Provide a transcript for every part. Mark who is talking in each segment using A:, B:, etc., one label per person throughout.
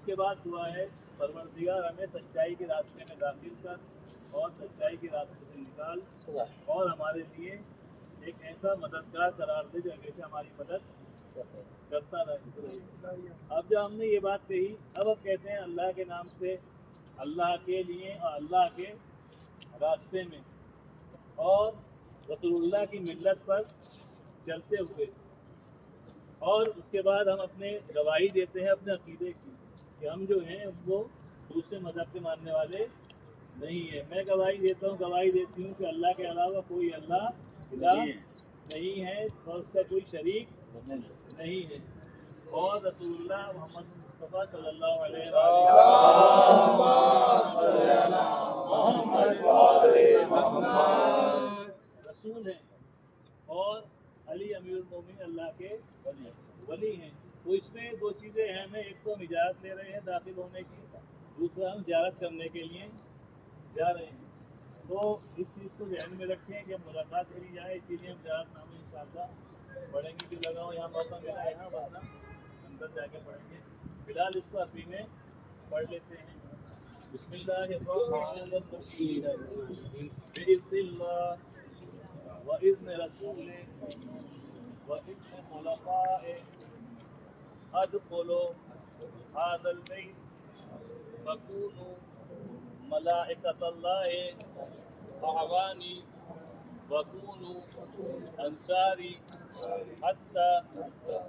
A: کے بعد دعا ہے پروردگار ہمیں سچائی کے راستے میں داخل کر اور سچائی کے راستے سے نکال اور ہمارے لیے ایک ایسا مددگار قرار دے جو ہمیشہ ہماری مدد کرتا رہے. اب جب ہم نے یہ بات کہی اب کہتے ہیں اللہ کے نام سے اللہ کے لیے اور اللہ کے راستے میں اور رسول اللہ کی ملت پر چلتے ہوئے. اور اس کے بعد ہم اپنے گواہی دیتے ہیں اپنے عقیدے کی کہ ہم جو ہیں وہ دوسرے مذہب کے ماننے والے نہیں ہیں. میں گواہی دیتا ہوں گواہی دیتی ہوں کہ اللہ کے علاوہ کوئی اللہ نہیں ہے اور اس کا کوئی شریک نہیں ہے اور رسول اللہ محمد مصطفیٰ صلی اللہ علیہ وسلم رسول ہیں اور علی امیر المومنین اللہ کے ولی ہیں. تو اس میں دو چیزیں اہم ہیں. ایک تو ہم اجازت لے رہے ہیں داخل ہونے کی, دوسرا ہم زیارت کرنے کے لیے جا رہے ہیں. تو اس چیز کو ذہن میں رکھیں کہ ملاقات کری جائے, اسی لیے ہم زیارت نامے انشاءاللہ پڑھیں گے کہ لگاؤ یہاں موقع ملا یہاں ورنہ اندر جا کے پڑھیں گے. فی الحال اس کو عربی میں پڑھ لیتے ہیں. بسم اللہ الرحمن الرحیم بإذن اللہ وإذن رسول وإذن خلفاء ادخلوا هذا البيت فكونوا ملائكة الله أعواني وكونوا أنصاري حتى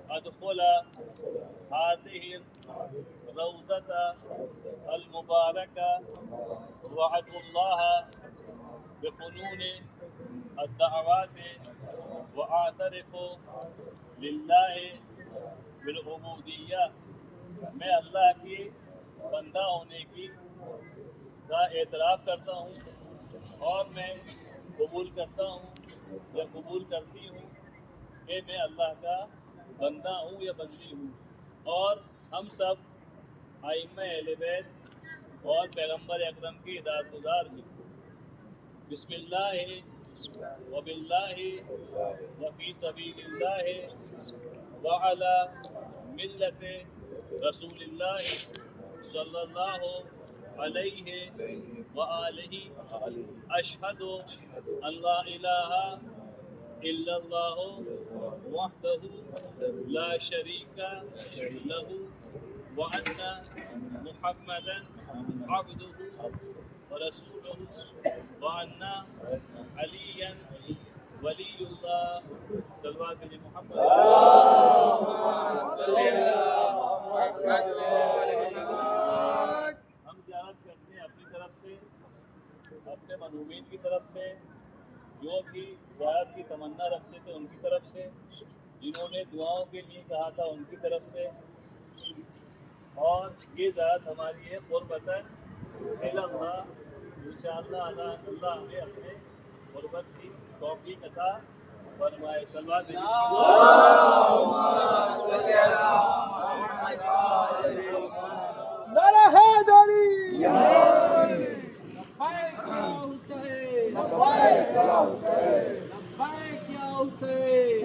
A: أدخل هذه الروضة المباركة وأدعو الله بفنون الدعوات وأعترف لله بالعبودیہ. میں اللہ کی بندہ ہونے کی کا اعتراف کرتا ہوں اور میں قبول کرتا ہوں یا قبول کرتی ہوں کہ میں اللہ کا بندہ ہوں یا بندی ہوں اور ہم سب ائمہ اہل بیت اور پیغمبر اکرم کی اطاعت گزار ہیں. بسم اللہ وباللہ وفی سبیل اللہ وعلی ملت رسول اللہ صلی اللہ علیہ وآلہ اشہد ان لا الہ الا اللہ وحدہ لا شریک لہ وان محمدا عبدہ ورسولہ وان علیا ولی اللہ. صلوات علی محمد. ہم زیارت کرتے ہیں اپنی طرف سے, اپنے منومین کی طرف سے, جو بھی زیارت کی تمنا رکھتے تھے ان کی طرف سے, جنہوں نے دعاؤں کے لیے کہا تھا ان کی طرف سے. اور یہ زیارت ہماری ہے قربتاً الی اللہ. انشاءاللہ اللہ ہمیں اپنے قربت کی توفیق عطا فرمائے. صلوات
B: نعرہ حیدری
C: لبیک یا حسین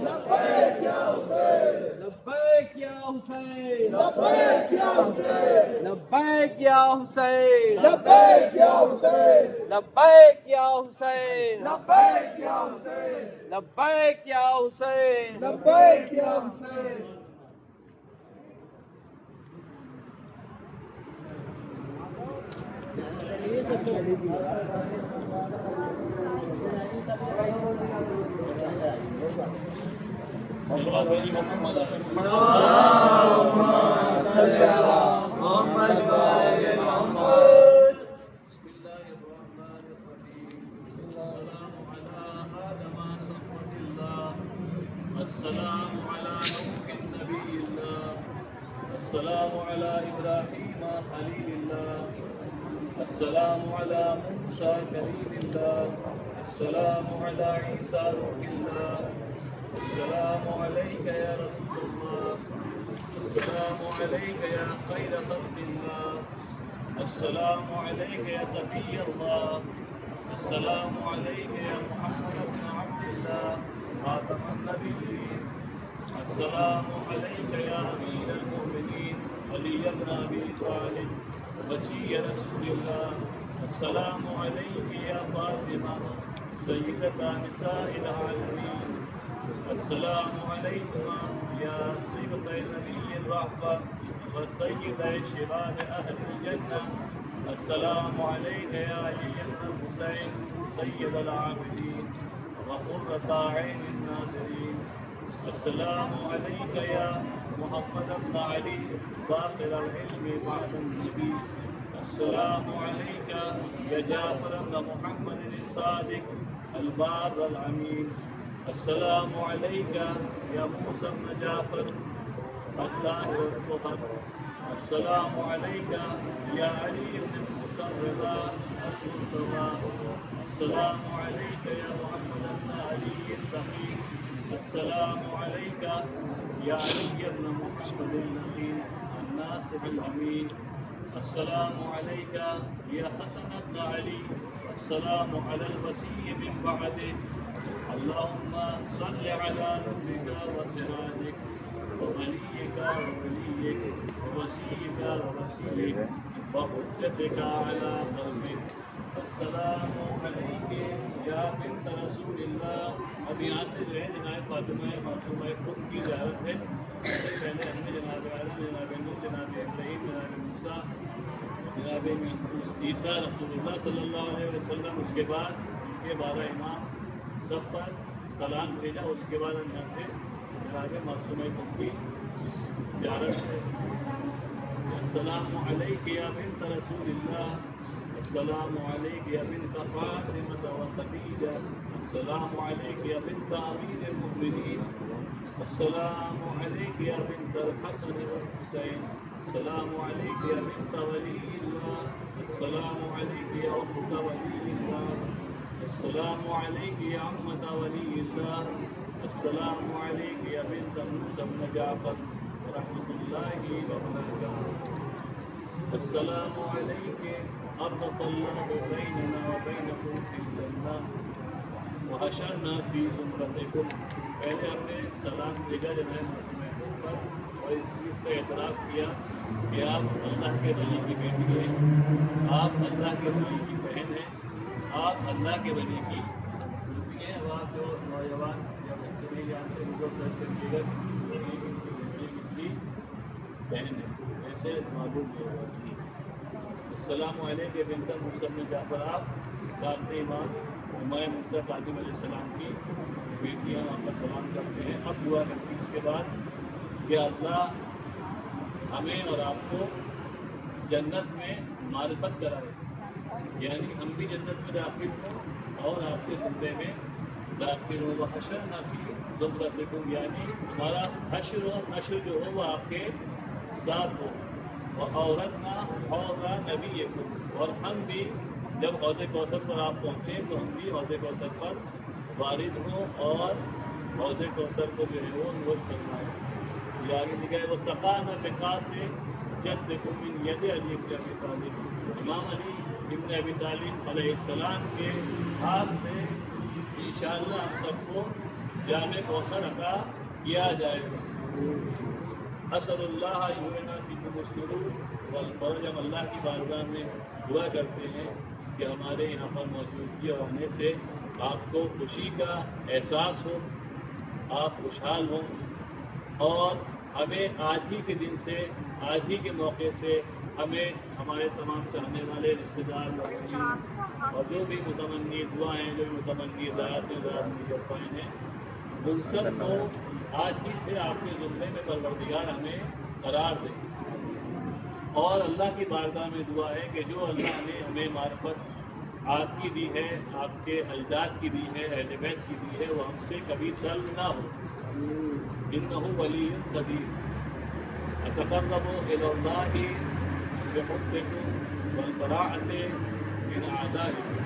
C: لبیک یا حسین لبیک یا حسین لبیک یا حسین لبیک یا حسین لبیک یا حسین لبیک یا حسین لبیک یا حسین لبیک یا حسین لبیک یا حسین لبیک یا حسین.
A: السلام على نوح نبي الله. السلام على إبراهيم خليل الله. السلام على موسى كريم الله. السلام على عيسى روح الله. السلام عليك يا رسول الله. السلام عليك يا خير خلق الله. السلام عليك يا صفي الله. السلام عليك يا محمد بن عبد الله خاتم النبيين. السلام عليك يا أمير المؤمنين ولي بن أبي طالب وصي رسول الله. السلام عليك يا فاطمة سيدة نساء العالمين. السلام عليكم يا صيبة النبي الرحمة وسيد شباب أهل الجنة. السلام عليك يا علي بن الحسين سيد العابدين وقرة عين الناظرين. السلام عليك يا محمد بن علي باقر العلم بعد النبي. السلام عليك يا جعفر بن محمد الصادق البار الأمين. السلام عليك يا موسى بن جعفر أجلاه الطهر. السلام عليك يا علي بن موسى الرضا المرتضى. السلام عليك يا محمد بن علي التقي. السلام عليك يا علي بن محمد النقي الناصح الأمين. السلام عليك يا حسن بن علي. السلام على الوصي من بعده. اللهم صل على نبيك وسراجك ووليك ووليك ووصيك ووصيك وحجتك على قلبك. السلام عليك يا بنت رسول الله. اب یہاں سے جو ہے جناب فاطمہ خود کی زیارت ہے. اس سے پہلے ہم نے جناب عالم جناب نور جناب ابراہیم جناب موسیٰ جناب عیسیٰ رسول اللہ صلی اللہ علیہ وسلم. اس کے بعد ان کے 12 امام سب پر سلام بھیجا. اس کے بعد ہم یہاں سے جناب معصومہ خود کی زیارت ہے. السلام علیک یا بنت رسول اللہ. السلام عليك يا بنت فاطمة وخديجة. السلام عليك يا بنت أمير المؤمنين. السلام عليك يا بنت الحسن والحسين. السلام عليك يا بنت ولي الله. السلام عليك يا أخت ولي الله. السلام عليك يا عمة ولي الله. السلام عليك يا بنت موسى بن جعفر ورحمة الله وبركاته. السلام عليك أربط الله بيننا وبينكم في الجنة وحشرنا في زمرتكم. پہلے ہم نے سلام بھیجا جناب محمود پر اور اس چیز کا اعتراف کیا کہ آپ اللہ کے ولی کی بیٹی ہیں, آپ اللہ کے ولی کی بہن ہیں, آپ اللہ کے ولی کی بیٹی ہیں. اب آپ جو نوجوان یا بچے نہیں جانتے ان کو سرچ کریے گا اس کی بہن ہے, ایسے معلوم نہیں ہوگا. السلام علیکم بنت موسیٰ بن جعفر. آپ ساتھ امام ہمایوں موسیٰ کاظم علیہ السلام کی بیٹیاں آپ کا سلام کرتے ہیں. اب دعا کرتی ہیں اس کے بعد کہ اللہ ہمیں اور آپ کو جنت میں معرفت کرائے, یعنی ہم بھی جنت میں داخل ہوں اور آپ کے زمرے میں داخل ہوں. وحشرنا فی زمرتکم, یعنی ہمارا حشر و نشر جو ہو وہ آپ کے ساتھ ہو. وَأَوْرَثْنَا حَوْضَ نَبِيِّكُمْ, اور ہم بھی جب حوض کوثر پر آپ پہنچیں تو ہم بھی حوض کوثر پر وارد ہوں اور حوض کوثر کو جو ہے وہ نوش فرمائیں. یہ آگے لکھا ہے وَسَقَانَا بِقَاسِ جَدِّكُم مِّن يَدِ عَلِيِّ بْنِ أَبِي طَالِبٍ. امام علی ابن ابی طالب علیہ السلام کے ہاتھ سے انشاءاللہ ہم سب کو جام کوثر عطا کیا جائے گا. اسأل اللہ یونا فیکم السرور والفرج. ہم اللہ کی بارگاہ میں دعا کرتے ہیں کہ ہمارے یہاں پر موجودگی اور آنے سے آپ کو خوشی کا احساس ہو, آپ خوشحال ہوں, اور ہمیں آج ہی کے دن سے, آج ہی کے موقع سے ہمیں ہمارے تمام چاہنے والے رشتہ دار اور جو بھی متمنی دعائیں, جو بھی متمنی زیارت نہیں کر پائے ہیں, ان سب کو آج ہی سے آپ کے زمرے میں پروردگار ہمیں قرار دے. اور اللہ کی بارگاہ میں دعا ہے کہ جو اللہ نے ہمیں معرفت آپ کی دی ہے, آپ کے اجداد کی دی ہے, اہل بیت کی دی ہے, وہ ہم سے کبھی سلب نہ ہو. انہ ولی قدیر. اتقرب الی اللہ بحبکم والبراءۃ من اعدائکم.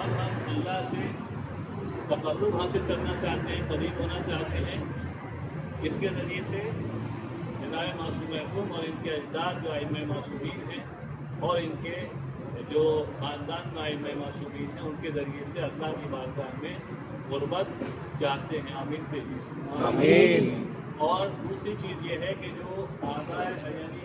A: اب ہم اللہ سے تقرب حاصل کرنا چاہتے ہیں, قریب ہونا چاہتے ہیں. اس کے ذریعے سے جناب معصوم محکوم اور ان کے اجداد جو ائمہ معصومین ہیں اور ان کے جو خاندان میں ائمہ معصومین ہیں, ان کے ذریعے سے اللہ کی بارگاہ میں قربت چاہتے ہیں. آمین کہیے. آمین. اور دوسری چیز یہ ہے کہ جو آباء یعنی